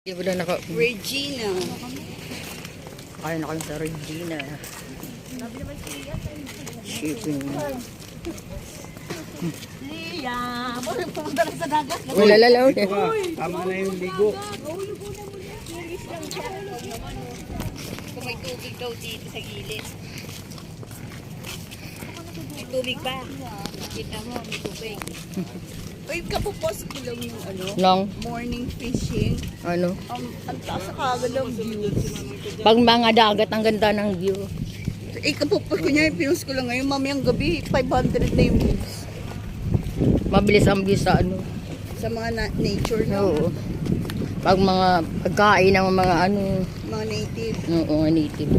Hindi mo lang naka... Regina. Kaya na kami sa Regina. Shipping. Lia, pumunta na sa dagat. Wala lalaw eh. Tama na yung ligo. Kung may tubig daw dito sa gilid. May tubig pa. Kita mo, may tubig. Uy, kapupost ko lang yung Nang, morning fishing. ano? Ang taas sa kagad ng views. Pag mga dagat, ang ganda ng view. Kapupost ko niya, pinost ko lang ngayon. Mamayang gabi, 500 na yung views. Mabilis ang view sa ano. Sa mga nature na. Oo. Pag mga pagkain ng mga ano, Mga native. oo, native.